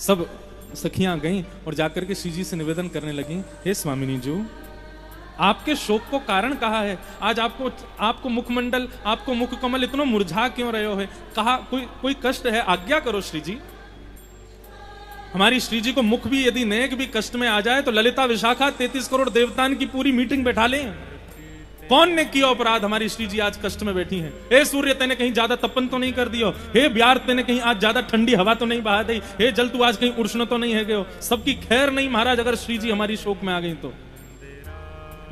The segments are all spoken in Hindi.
सब सखियां गईं और जाकर के श्री जी से निवेदन करने लगीं, हे स्वामिनी जी, आपके शोक को कारण कहा है? आज आपको मुखमंडल, आपको मुख कमल इतना मुरझा क्यों रहे हो है? कहा कोई कष्ट है? आज्ञा करो श्री जी। हमारी श्री जी को मुख भी यदि नेक भी कष्ट में आ जाए तो ललिता विशाखा 33 करोड़ देवतान की पूरी मीटिंग बैठा लें। कौन ने किया अपराध? हमारी श्री जी आज कष्ट में बैठी हैं। हे सूर्य, तेने कहीं ज्यादा तपन तो नहीं कर दियो? हे ब्यार, तेने कहीं आज ज्यादा ठंडी हवा तो नहीं बहा दी? हे जल, तू आज कहीं उष्ण तो नहीं है गयो? सबकी खैर नहीं महाराज, अगर श्री जी हमारी शोक में आ गई तो।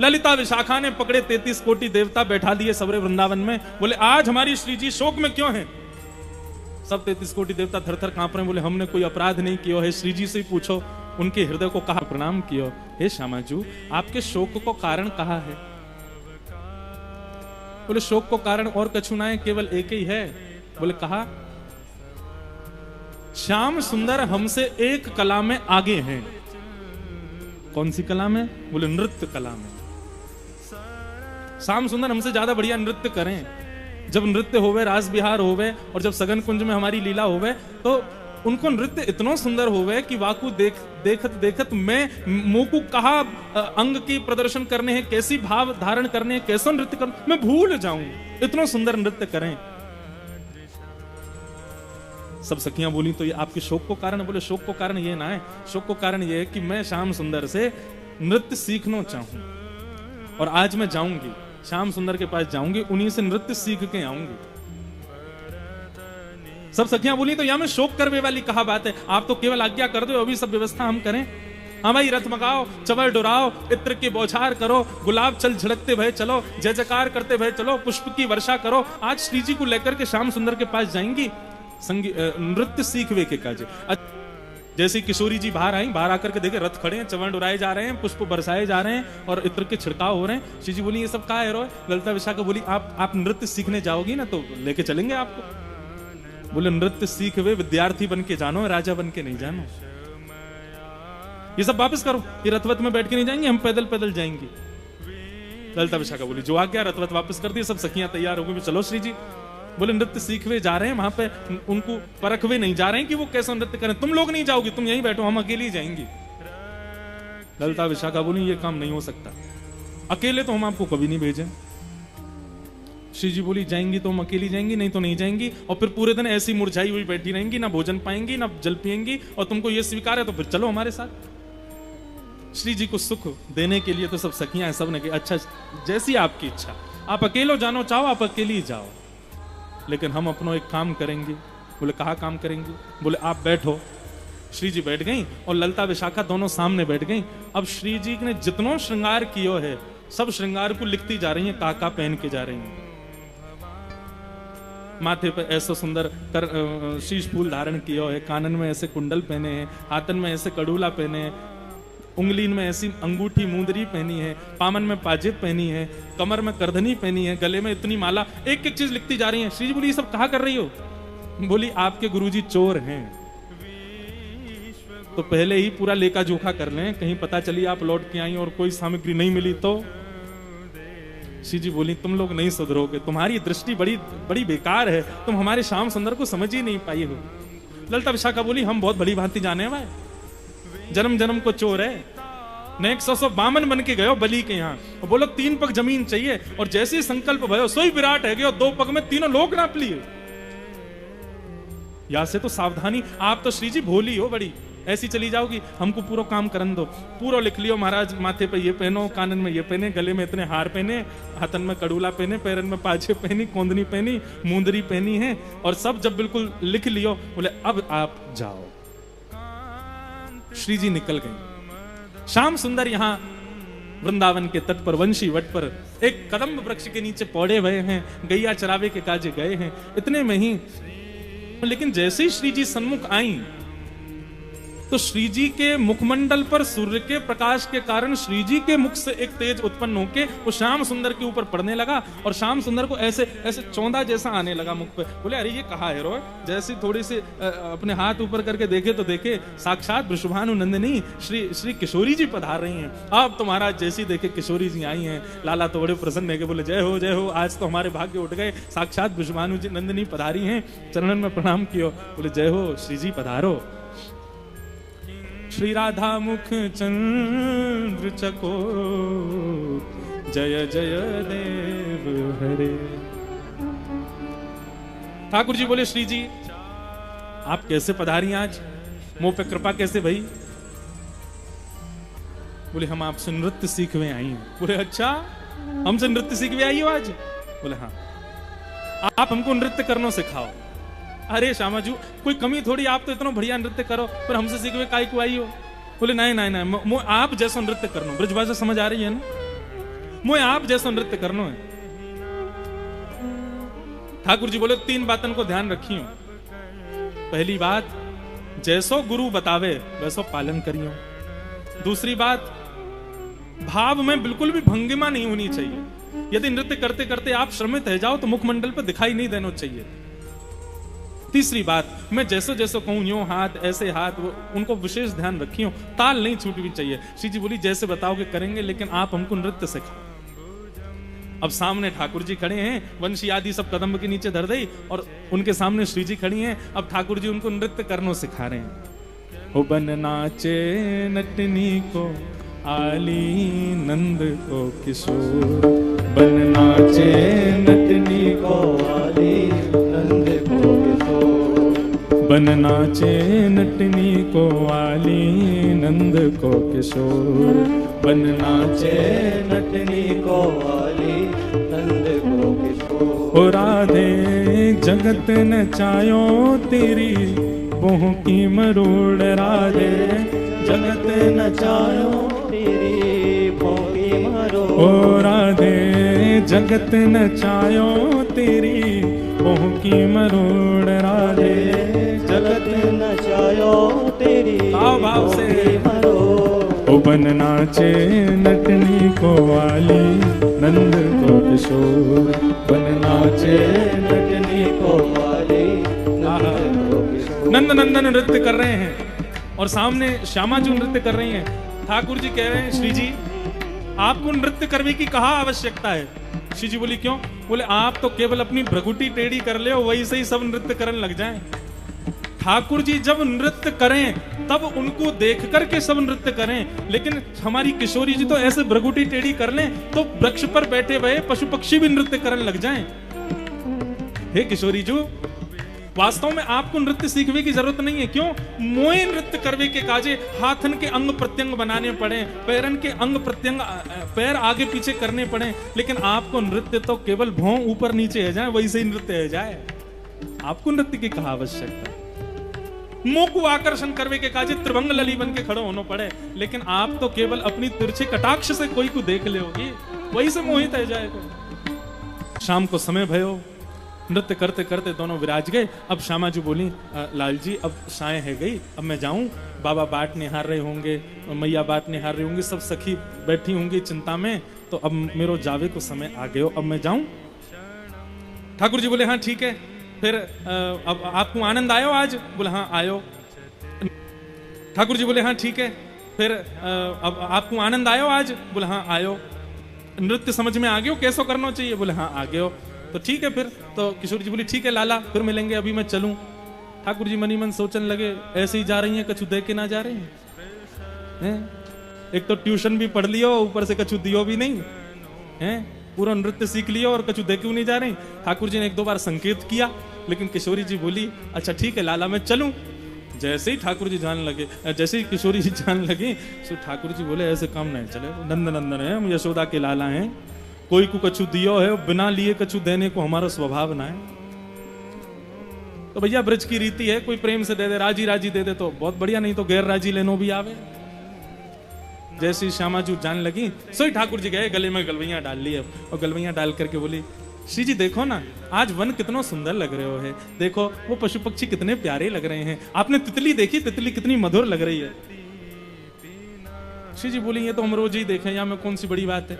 ललिता विशाखा ने पकड़े 33 कोटि देवता बैठा दिए सबरे वृंदावन में। बोले आज हमारी श्री जी शोक में क्यों है? सब 33 कोटि देवता थर थर कांप रहे हैं। बोले हमने कोई अपराध नहीं किया है, श्री जी से ही पूछो। उनके हृदय को कहा प्रणाम कियो, हे श्यामाजू, आपके शोक को कारण कहा है? बोले शोक को कारण और कछु ना है, केवल एक ही है। बोले कहा, श्याम सुंदर हमसे एक कला में आगे हैं। कौन सी कला में? बोले नृत्य कला में। श्याम सुंदर हमसे ज्यादा बढ़िया नृत्य करें। जब नृत्य होवे, रास बिहार होवे और जब सगन कुंज में हमारी लीला होवे तो उनको नृत्य इतना सुंदर होवे कि वाकू देखत देखत मैं मोकू कहा अंग की प्रदर्शन करने हैं, कैसी भाव धारण करने हैं, कैसा नृत्य करना, मैं भूल जाऊं। इतना सुंदर नृत्य करें। सब सखियां बोली तो ये आपके शोक को कारण? बोले शोक को कारण ये ना है, शोक को कारण ये है कि मैं श्याम सुंदर से नृत्य सीखना चाहूं और आज मैं जाऊंगी, श्याम सुंदर के पास जाऊंगी, उन्हीं से नृत्य सीख के आऊंगी। सब सखियां बोली तो यहां में शोक करवे वाली कहा बात है? आप तो केवल आज्ञा कर दो, अभी सब व्यवस्था हम करें। हाँ भाई, रथ मगाओ, चवर डुराओ, इत्र की बौछार करो, गुलाब चल झड़कते भय चलो, जय जयकार करते भय चलो, पुष्प की वर्षा करो। आज श्री जी को लेकर के श्याम सुंदर के पास जाएंगी नृत्य सीखवे के काजे। जैसे किशोरी जी बाहर आई, बाहर आकर के देखे रथ खड़े हैं, चवन उड़ाए जा रहे हैं, पुष्प बरसाए जा रहे हैं और इत्र के छिड़काव हो रहे हैं। श्री जी बोली ये सब कहा है? ललिता विशाखा बोली आप नृत्य सीखने जाओगी ना तो लेके चलेंगे आपको। बोले नृत्य सीख वे विद्यार्थी बन के जानो, राजा बन के नहीं जानो। ये सब वापस करो, ये रथवत में बैठ के नहीं जाएंगे, हम पैदल पैदल जाएंगे। ललिता विशाखा बोली जो आज्ञा। रथवत वापस कर दिए, सब सखियां तैयार हो गई, चलो श्री जी। बोले नृत्य सीखवे जा रहे हैं, वहां पे उनको परखवे नहीं जा रहे हैं कि वो कैसा नृत्य करें। तुम लोग नहीं जाओगी, तुम यहीं बैठो, हम अकेले ही जाएंगे। ललिता विशाखा बोली ये काम नहीं हो सकता, अकेले तो हम आपको कभी नहीं भेजे। श्री जी बोली जाएंगी तो हम अकेली जाएंगी, नहीं तो नहीं जाएंगी। और फिर पूरे दिन ऐसी मुरझाई हुई बैठी रहेंगी, ना भोजन पाएंगी ना जल पिएंगी, और तुमको ये स्वीकार है तो फिर चलो हमारे साथ। श्री जी को सुख देने के लिए तो सब सखियां सब ने कहा अच्छा जैसी आपकी इच्छा, आप अकेलो जानो चाहो आप अकेली जाओ, लेकिन हम अपना एक काम करेंगे। बोले कहा काम करेंगे? बोले आप बैठो। श्री जी बैठ गई और ललिता विशाखा दोनों सामने बैठ गई। अब श्री जी ने जितना श्रृंगार किया है सब श्रृंगार को लिखती जा रही हैं, काका पहन के जा रही हैं। माथे पर ऐसा सुंदर शीश फूल धारण किया है, कानन में ऐसे कुंडल पहने हैं, हाथन में ऐसे कड़ूला पहने हैं, उंगलीन में ऐसी अंगूठी मुंदरी पहनी है, पामन में पाजेब पहनी है, कमर में करधनी पहनी है, गले में इतनी माला, एक एक चीज लिखती जा रही है। श्री जी बोली ये सब कहा कर रही हो? बोली आपके गुरुजी चोर हैं, तो पहले ही पूरा लेखा जोखा कर लें, कहीं पता चली आप लौट के आई और कोई सामग्री नहीं मिली तो। श्री जी बोली तुम लोग नहीं सुधरोगे, तुम्हारी दृष्टि बड़ी बड़ी बेकार है, तुम हमारे श्याम सुंदर को समझ ही नहीं पाई हो। ललिता विशाखा बोली हम बहुत बड़ी भांति जाने भाई, जन्म जन्म को चोर है, ने 100 बामन बन के गयो बलि के यहाँ, और बोलो 3 पग जमीन चाहिए, और जैसे ही संकल्प भयो सोई विराट है गयो, 2 पग में तीनों लोग नाप लिए। यहां से तो सावधानी, आप तो श्री जी भोली हो बड़ी, ऐसी चली जाओगी, हमको पूरा काम करन दो। पूरा लिख लियो महाराज, माथे पे ये पहनो, कानन में ये पहने, गले में इतने हार पहने, हाथन में कड़ूला पहने, पैरन में पाछे पहनी, कोंदनी पहनी, मुंदरी पहनी है, और सब जब बिल्कुल लिख लियो, बोले अब आप जाओ। श्री जी निकल गए। श्याम सुंदर यहां वृंदावन के तट पर वंशी वट पर एक कदम्ब वृक्ष के नीचे पौड़े हुए हैं, गैया चरावे के काजे गए हैं, इतने में ही लेकिन जैसे ही श्री जी सन्मुख आई तो श्री जी के मुखमंडल पर सूर्य के प्रकाश के कारण श्री जी के मुख से एक तेज उत्पन्न होके वो श्याम सुंदर के ऊपर पड़ने लगा, और श्याम सुंदर को ऐसे ऐसे चौंधा जैसा आने लगा मुख पे। बोले अरे ये कहा है रोय? जैसे थोड़ी सी अपने हाथ ऊपर करके देखे तो देखे साक्षात वृषभानुनंदिनी श्री किशोरी जी पधार रही हैं। अब तो महाराज जैसी देखे किशोरी जी आई हैं, लाला तो बड़े प्रसन्न है, बोले जय हो, आज तो हमारे भाग्य उठ गए, साक्षात वृषभानु नंदिनी पधारी हैं, चरणन में प्रणाम कियो। बोले जय हो श्री जी पधारो। श्री राधा मुख चंद्र चको, जय जय देव हरे। ठाकुर जी बोले श्री जी आप कैसे पधारी आज, मुंह पे कृपा कैसे भई? बोले हम आपसे नृत्य सीखवे आई हैं। बोले अच्छा हमसे नृत्य सीखवे आई हो आज? बोले हाँ, आप हमको नृत्य करना सिखाओ। अरे श्यामा जी कोई कमी थोड़ी, आप तो इतना बढ़िया नृत्य करो, पर हमसे सीखवे काहे को आई हो? बोले नहीं नहीं नहीं, आप जैसा नृत्य करना, ब्रजभाषा समझ आ रही है ना, मुझे आप जैसा नृत्य करना है। ठाकुर जी बोले 3 बातों को ध्यान रखियो। पहली बात, जैसो गुरु बतावे वैसो पालन करियो। दूसरी बात, भाव में बिल्कुल भी भंगिमा नहीं होनी चाहिए। यदि नृत्य करते करते आप श्रमित रह जाओ तो मुखमंडल पर दिखाई नहीं देना चाहिए। तीसरी बात, मैं जैसो जैसो कहूं यूं हाथ ऐसे हाथ, उनको विशेष ध्यान रखियो, ताल नहीं छूटनी चाहिए। श्री जी बोली जैसे बताओगे करेंगे, लेकिन आप हमको नृत्य सिखाओ। अब सामने ठाकुर जी खड़े हैं, वंशी आदि सब कदम के नीचे धर दई, और उनके सामने श्री जी खड़ी हैं। अब ठाकुर जी उनको नृत्य करनो सिखा रहे हैं। ओ बन नाचे नटनी को आली नंद को किशोर, बन नाचे नटनी को आली नंद को किशोर, बन नाचे नटनी को आली नंद को किशोर, बन नाचे नटनी को आली नंद को किशोर। ओ राधे जगत नचायो तेरी बोह की मरोड़, राधे जगत नचायो तेरी बोह की मरोड़। ओ राधे जगत नचायो तेरी बोह की मरोड़, राधे जगत नचायो तेरी भाव से मरोड़। ओ बन नाचे नटनी को वाली नंद को किशोर, बन नाचे नटनी को वाली नंद को किशोर। नंद नंदन नृत्य कर रहे हैं और सामने श्यामा जी नृत्य कर रही हैं। ठाकुर जी कह रहे हैं श्री जी आपको नृत्य करने की कहा आवश्यकता है? श्री जी बोली क्यों? बोले आप तो केवल अपनी भ्रगुटी टेढ़ी कर ले, वही से ही सब नृत्य करने लग जाएं। ठाकुर जी जब नृत्य करें तब उनको देख करके सब नृत्य करें, लेकिन हमारी किशोरी जी तो ऐसे भ्रगुटी टेढ़ी कर लें तो वृक्ष पर बैठे हुए पशु पक्षी भी नृत्य करने लग जाएं। हे किशोरी जी वास्तव में आपको नृत्य सीखने की जरूरत नहीं है। क्यों? मोए नृत्य करवे के काजे हाथन के अंग प्रत्यंग बनाने पड़े, पैरन के अंग प्रत्यंग पैर आगे पीछे करने पड़े, लेकिन आपको नृत्य तो केवल भौं ऊपर नीचे है जाए वही से नृत्य है जाए। आपको नृत्य की कहा आवश्यकता? मुंह को आकर्षण करवे के काजे त्रिभंग लली बन के खड़ो होना पड़े, लेकिन आप तो केवल अपनी तिरछे कटाक्ष से कोई को देख ले होगी वही से मोहित है जाएगा। शाम को समय भयो, नृत्य करते करते दोनों विराज गए। अब श्यामा जी बोली लाल जी अब साय है गई, अब मैं जाऊं, बाबा बाट निहार रहे होंगे, मैया बाट निहार रही होंगी, सब सखी बैठी होंगी चिंता में, तो अब मेरो जावे को समय आ गयो, अब मैं जाऊं। ठाकुर जी बोले हाँ ठीक है, फिर अब आपको आनंद आयो आज? बोले हाँ आयो। ठाकुर जी बोले हाँ ठीक है, फिर अब आपको आनंद आयो आज? बोले हाँ आयो। नृत्य समझ में आ गयो कैसो करना चाहिए? बोले हाँ आ गयो। तो ठीक है फिर, तो किशोर जी बोली ठीक है लाला फिर मिलेंगे, अभी मैं चलूं। ठाकुर जी मनी मन सोचने लगे ऐसे ही जा रही हैं, कछु दे के ना जा रही हैं। एक तो ट्यूशन भी पढ़ लियो, ऊपर से कछु दियो भी नहीं है, पूरा नृत्य सीख लियो और कछु दे क्यों नहीं जा रही। ठाकुर जी ने 1-2 बार संकेत किया, लेकिन किशोरी जी बोली अच्छा ठीक है लाला मैं चलूं। जैसे ही ठाकुर जी जान लगे, जैसे ही किशोरी जी जान लगे, तो ठाकुर जी बोले ऐसे काम नहीं चले, नंद नंदन है, हम यशोदा के लाला हैं, कोई को कछु दियो है, बिना लिए कछु देने को हमारा स्वभाव ना है। तो भैया ब्रज की रीति है, कोई प्रेम से दे दे, राजी राजी दे दे तो बहुत बढ़िया, नहीं तो गैर राजी लेनो भी आवे। जैसी श्यामा जी जान लगी, सोई ठाकुर जी गए गले में गलवैया डाल ली, और गलवैया डाल करके बोली श्री जी देखो ना आज वन कितना सुंदर लग रहे हो है, देखो वो पशु पक्षी कितने प्यारे लग रहे हैं, आपने तितली देखी, तितली कितनी मधुर लग रही है। श्री जी बोली ये तो हम रोज ही देखें, यहाँ में कौन सी बड़ी बात है।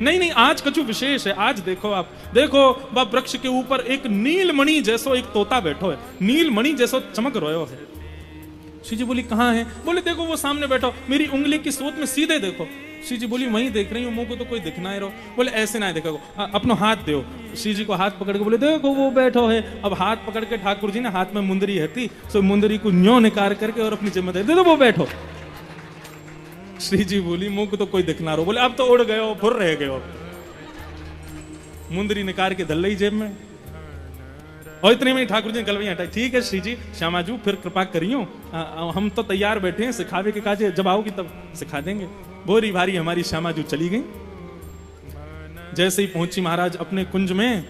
नहीं नहीं आज कछु विशेष है, आज देखो आप देखो वह वृक्ष के ऊपर एक नीलमणि जैसो एक तोता बैठो है, नीलमणि जैसो चमक रहो है। श्री जी बोली कहाँ है? बोले देखो वो सामने बैठो, मेरी उंगली की स्रोत में सीधे देखो। श्री जी बोली वहीं देख रही हूँ, मुंह को तो कोई दिखना ही रहो। बोले ऐसे ना देखो, अपनो हाथ दो। श्री जी को हाथ पकड़ के बोले देखो वो बैठो है। अब हाथ पकड़ के ठाकुर जी ने हाथ में मुंदरी है थी, सो मुंदरी को न्यो निकाल करके और अपनी जिम्मेदारी दे दो वो बैठो। श्री जी बोली मुंह को तो कोई दिखना रहो। बोले अब तो उड़ गए हो, फुर रह गए हो। मुंदरी निकाल के धल ली जेब में, और इतने में ठाकुर जी ने कलवई हटाई। ठीक है श्री जी, श्यामाजू फिर कृपा करियो, हम तो तैयार बैठे हैं सिखावे के काजे, जब आओगी तब सिखा देंगे। बोरी भारी हमारी श्यामाजू चली गई। जैसे ही पहुंची महाराज अपने कुंज में,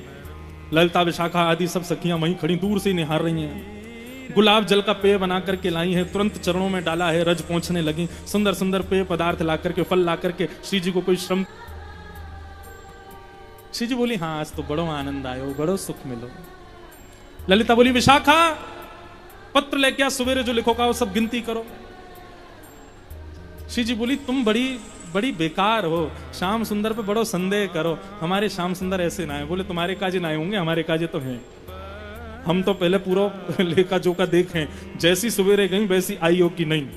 ललिता विशाखा आदि सब सखियां वहीं खड़ी दूर से निहार रही हैं। गुलाब जल का पेय बना करके लाई है, तुरंत चरणों में डाला है, रज पहुंचने लगी। सुंदर सुंदर पेय पदार्थ ला करके, फल ला करके श्री जी को कोई श्रम। श्री जी बोली हाँ आज तो बड़ो आनंद आयो, बड़ो सुख मिलो। ललिता बोली विशाखा पत्र लेके आ, सवेरे जो लिखो का वो सब गिनती करो। श्री जी बोली तुम बड़ी बड़ी बेकार हो, श्याम सुंदर पे बड़ो संदेह करो, हमारे श्याम सुंदर ऐसे ना है। बोले तुम्हारे काजे ना होंगे, हमारे काजे तो हैं। हम तो पहले पूरा लेखा जोखा देखें, जैसी सवेरे गई वैसी आई हो कि नहीं।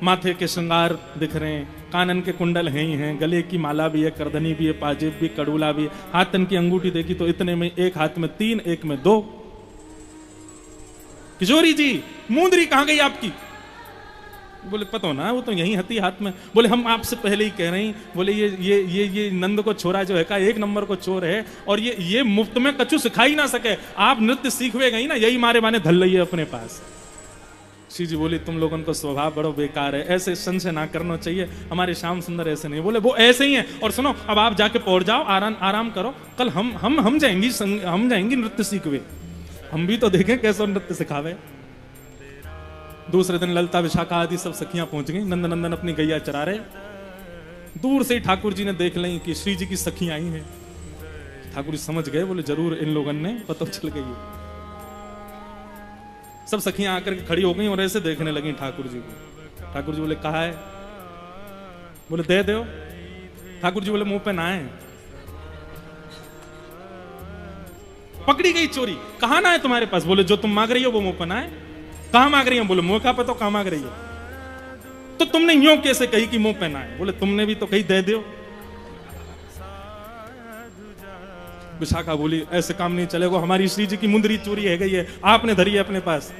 माथे के श्रृंगार दिख रहे हैं, कानन के कुंडल हैं ही हैं, गले की माला भी है, करधनी भी है, पाजेब भी, कड़ूला भी है। हाथन की अंगूठी देखी तो इतने में एक हाथ में 3, एक में 2। किशोरी जी मुंदरी कहां गई आपकी? बोले पता ना, वो तो यहीं हती हाथ में। बोले हम आपसे पहले ही कह रहे हैं। बोले ये नंद को छोरा जो है का 1 नंबर को चोर है, और ये मुफ्त में कछु सिखा ही ना सके। आप नृत्य सीखवे गई ना, यही मारे माने धल रही है अपने पास। श्री जी बोली तुम लोगों का स्वभाव बड़ा बेकार है, ऐसे संशय ना करना चाहिए, हमारे श्याम सुंदर ऐसे नहीं। बोले वो ऐसे ही हैं। और सुनो अब आप जाके पहुंच जाओ, आराम करो, कल हम जाएंगी नृत्य सीखवे, हम भी तो देखें कैसे नृत्य सिखावे। दूसरे दिन ललिता विशाखा आदि सब सखियां पहुंच गई। नंदनंदन अपनी गैया चरा रहे। दूर से ही ठाकुर जी ने देख ली कि श्री जी की सखियां आई हैं। ठाकुर जी समझ गए, बोले जरूर इन लोगों ने पता चल गई। सब सखियां आकर के खड़ी हो गई और ऐसे देखने लगी ठाकुर जी को। ठाकुर जी बोले कहा है? बोले दे दो। ठाकुर जी बोले मुंह पे ना है। पकड़ी गई चोरी। कहां ना है तुम्हारे पास? बोले जो तुम मांग रही हो वो मुंह पे ना है। कहां मांग रही हो? बोले मुंह का पे तो कहां मांग रही हो? तो तुमने यूं कैसे कही कि मुंह पे ना है? बोले तुमने भी तो कही दे दो। विशाखा बोली ऐसे काम नहीं चलेगा, हमारी श्री जी की मुंदरी चोरी है गई है, आपने धरी है अपने पास।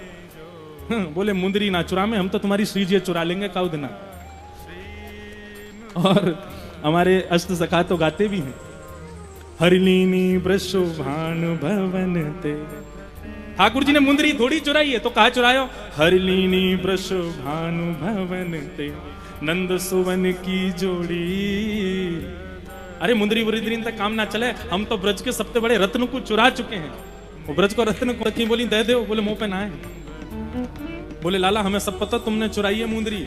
बोले मुंदरी ना चुरा में, हम तो तुम्हारी श्री जी चुरा लेंगे काउ दिना। और हमारे अष्ट सखा तो गाते भी हैं, हरिलीनी वृषभानु भवन ते। ठाकुर जी ने मुंदरी थोड़ी चुराई है, तो कहा चुरायो? हरिलीनी वृषभानु भवन ते नंद सुवन की जोड़ी। अरे मुंदरी वुंदरी तक काम ना चले, हम तो ब्रज के सबसे बड़े रत्न को चुरा चुके हैं। वो ब्रज को रत्न को रखी, बोली दे दो। बोले मुंह पे ना है। बोले लाला हमें सब पता तुमने चुराई है मुंदरी।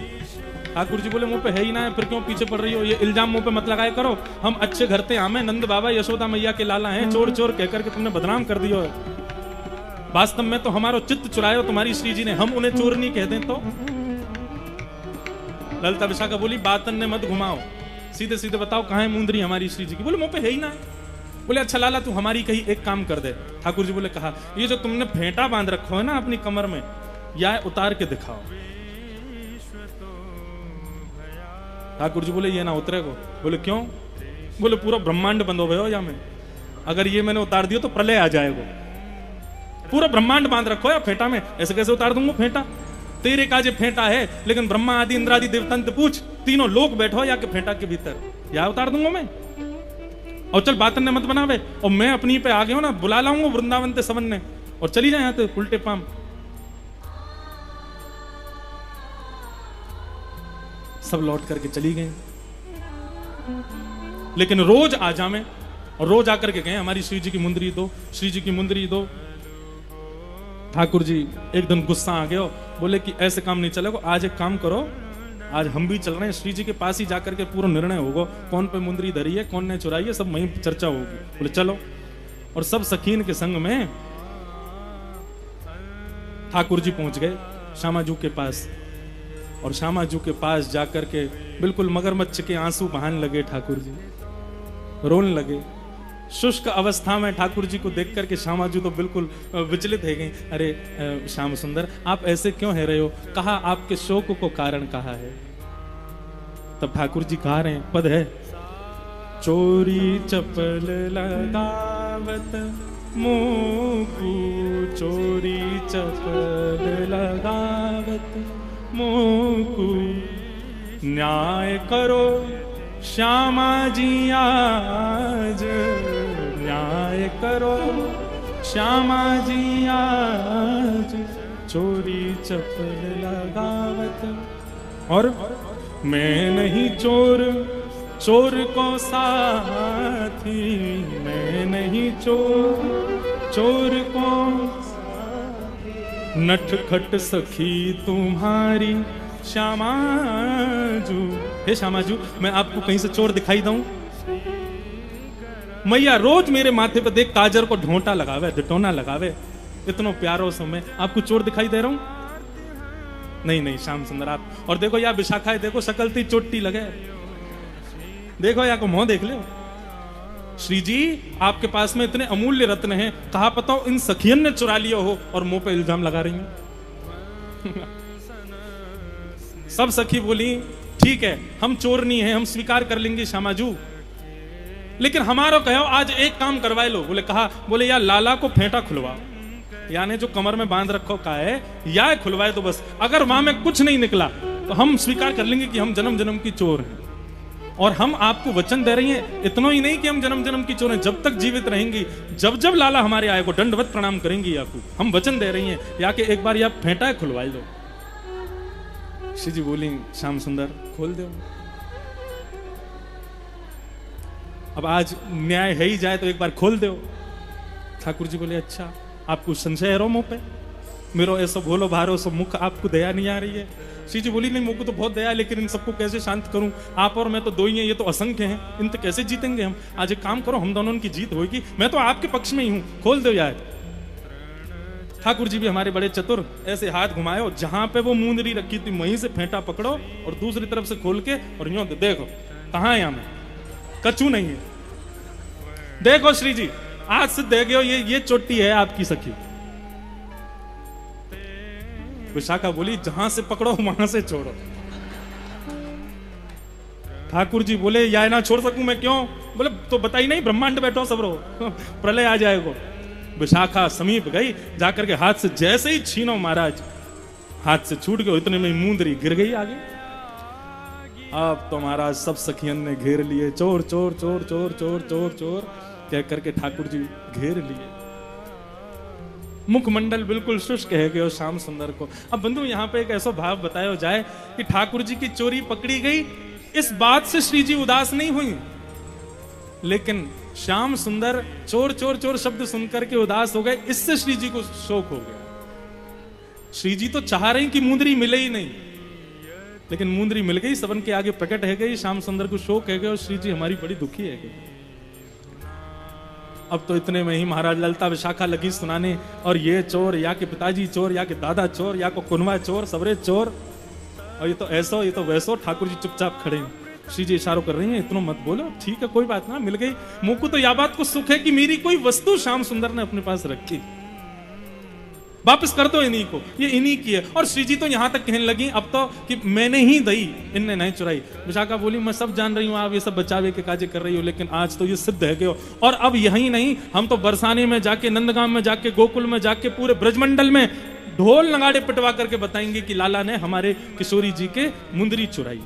ठाकुर जी बोले मुंह पे है ही ना है, फिर क्यों पीछे पड़ रही हो? ये इल्जाम मुंह पे मत लगाया करो, हम अच्छे घर से आमे, नंद बाबा यशोदा मैया के लाला हैं, चोर चोर कहकर के तुमने बदनाम कर दियो है। वास्तव में तो हमारा चित्त चुरायो तुम्हारी श्री जी ने, हम उन्हें चोर नहीं कह दें तो? ललिता विशाखा बोली बातन ने मत घुमाओ, सीधे सीधे बताओ कहां है मुंदरी हमारी श्री जी की? बोले मुंह पे है ही ना है। बोले अच्छा लाला तू हमारी कहीं एक काम कर दे। ठाकुर जी बोले कहा? ये जो तुमने फेंटा बांध रखो है ना अपनी कमर में, या उतार के दिखाओ। ठाकुर जी बोले ये ना उतरे को। बोले क्यों? बोले पूरा ब्रह्मांड बंद हो गए हो या में, अगर ये मैंने उतार दिया तो प्रलय आ जाएगा। पूरा ब्रह्मांड बांध रखो या फेंटा में, ऐसे कैसे उतार दूंगा फेंटा? तेरे काजे फेंटा है, लेकिन ब्रह्मा आदि इंद्र आदि देवतंत पूछ, तीनों लोग बैठो या के फेंटा के भीतर, या उतार दूंगा मैं? और चल बातन ने मत बनावे, और मैं अपनी पे आ गया हूं ना, बुला लाऊंगा वृंदावन ते सवन ने, और चली जाए यहां ते उल्टे पाम। सब लौट करके चली गई। लेकिन रोज आ जामे, और रोज आकर के गए हमारी श्री जी की मुंदरी दो, श्री जी की मुंदरी दो। ठाकुर जी एक दिन गुस्सा आ गया, बोले कि ऐसे काम नहीं चलेगा, आज एक काम करो, आज हम भी चल रहे हैं श्री जी के पास ही जाकर के पूरा निर्णय होगा, कौन पे मुंदरी धरी है, कौन ने चुराई है, सब वहीं चर्चा होगी। बोले चलो। और सब सखीन के संग में ठाकुर जी पहुंच गए श्यामाजू के पास, और श्यामाजू के पास जाकर के बिल्कुल मगरमच्छ के आंसू बहाने लगे। ठाकुर जी रोने लगे। शुष्क अवस्था में ठाकुर जी को देख करके श्यामाजू तो बिल्कुल विचलित है गई। अरे श्याम सुंदर आप ऐसे क्यों है रहे हो? कहा आपके शोक को कारण कहा है? तब ठाकुर जी कहा रहे हैं, पद है, चोरी चपल लगावत मोकू, चोरी चपल लगावत मोकू न्याय करो श्यामा जी आज, न्याय करो श्यामा जी आज, चोरी चप्पल लगावत। और मैं नहीं चोर, चोर को साथी, मैं नहीं चोर, चोर को नटखट सखी तुम्हारी श्यामाजू। हे श्यामाजू, मैं आपको कहीं से चोर दिखाई दूं? मैया रोज मेरे माथे पर देख काजर को ढोंटा लगावे, ढिटोना लगावे, इतना प्यारो सो मैं आपको चोर दिखाई दे रहा हूं? नहीं नहीं श्याम सुंदर आप। और देखो या विशाखा है, देखो शकलती चोटी लगे, देखो या को मुंह देख लो। श्री जी आपके पास में इतने अमूल्य रत्न हैं, कहा पता इन सखियन ने चुरा लिया हो और मुंह पे इल्जाम लगा रही हैं। सब सखी बोली ठीक है हम चोर नहीं है, हम स्वीकार कर लेंगे श्यामाजू, लेकिन हमारा कहो आज एक काम करवाए लो। बोले कहा? बोले या लाला को फेंटा खुलवा, यानी जो कमर में बांध रखो का है या खुलवाए तो बस। अगर वहां में कुछ नहीं निकला तो हम स्वीकार कर लेंगे कि हम जन्म जन्म की चोर हैं, और हम आपको वचन दे रही हैं इतना ही नहीं कि हम जन्म जन्म की चोर हैं, जब तक जीवित रहेंगी, जब जब लाला हमारे आए को दंडवत प्रणाम करेंगी आपको, हम वचन दे रही हैं या कि एक बार या फेंटा खुलवाई दो। श्री जी बोली श्याम सुंदर खोल दो, अब आज न्याय है ही जाए तो एक बार खोल दो। ठाकुर जी बोले अच्छा आपको संशय है रो मुंह पे, मेरो ऐसा भोलो भारो सो मुख आपको दया नहीं आ रही है? श्री जी बोली नहीं मुझको तो बहुत दया है, लेकिन इन सबको कैसे शांत करूं? आप और मैं तो दो ही हैं, ये तो असंख्य हैं, इन तो कैसे जीतेंगे हम? आज एक काम करो हम दोनों की जीत होगी, मैं तो आपके पक्ष में ही हूं, खोल दो यार। ठाकुर जी भी हमारे बड़े चतुर, ऐसे हाथ घुमाए, जहां पे वो मूंदरी रखी थी वहीं से फेंटा पकड़ो और दूसरी तरफ से खोल के और यूं देखो कहां है, यहां में कचू नहीं है। देखो श्री जी आज से देखो ये चोटी है आपकी सखी। विशाखा बोली जहां से पकड़ो वहां से छोड़ो। ठाकुर जी बोले या ना छोड़ सकूं मैं? क्यों? बोले तो बताई नहीं ब्रह्मांड बैठो सब रो प्रलय आ जाएगा। विशाखा समीप गई, जाकर के हाथ से जैसे ही छीनो महाराज, हाथ से छूट गए, इतने में मूंदरी गिर गई आगे। अब तो महाराज सब सखियन ने घेर लिए, चोर चोर चोर चोर चोर चोर चोर कह करके ठाकुर जी घेर लिए। मुखमंडल बिल्कुल शुष्क है गयो श्याम सुंदर को। अब बंधु यहाँ पे एक ऐसा भाव बताया जाए कि ठाकुर जी की चोरी पकड़ी गई, इस बात से श्री जी उदास नहीं हुई, लेकिन श्याम सुंदर चोर चोर चोर शब्द सुनकर के उदास हो गए, इससे श्री जी को शोक हो गया। श्री जी तो चाह रहे कि मुंदरी मिले ही नहीं, लेकिन मुंदरी मिल गई, सबन के आगे प्रकट है गई, श्याम सुंदर को शोक है गया और श्री जी हमारी बड़ी दुखी है गई। अब तो इतने में ही महाराज ललता विशाखा लगी सुनाने, और ये चोर या के पिताजी चोर या के दादा चोर या को कुनवा चोर, सबरे चोर, और ये तो ऐसो ये तो वैसो। ठाकुर जी चुपचाप खड़े हैं, श्री जी इशारों कर रही हैं इतना मत बोलो, ठीक है कोई बात ना, मिल गई। मुझ को तो यह बात को सुख है कि मेरी कोई वस्तु श्याम सुंदर ने अपने पास रखी, वापस कर दो इन्हीं को, ये इन्हीं की है। और श्री जी तो यहां तक कहने लगी अब तो कि मैंने ही दई, इनने नहीं चुराई। विशाखा बोली मैं सब जान रही हूं आप ये सब बचावे के काजे कर रही हो, लेकिन आज तो ये सिद्ध है गयो। और अब यही नहीं, हम तो बरसाने में जाके, नंदगांव में जाके, गोकुल में जाके, पूरे ब्रजमंडल में ढोल नगाड़े पिटवा करके बताएंगे कि लाला ने हमारे किशोरी जी के मुंदरी चुराई।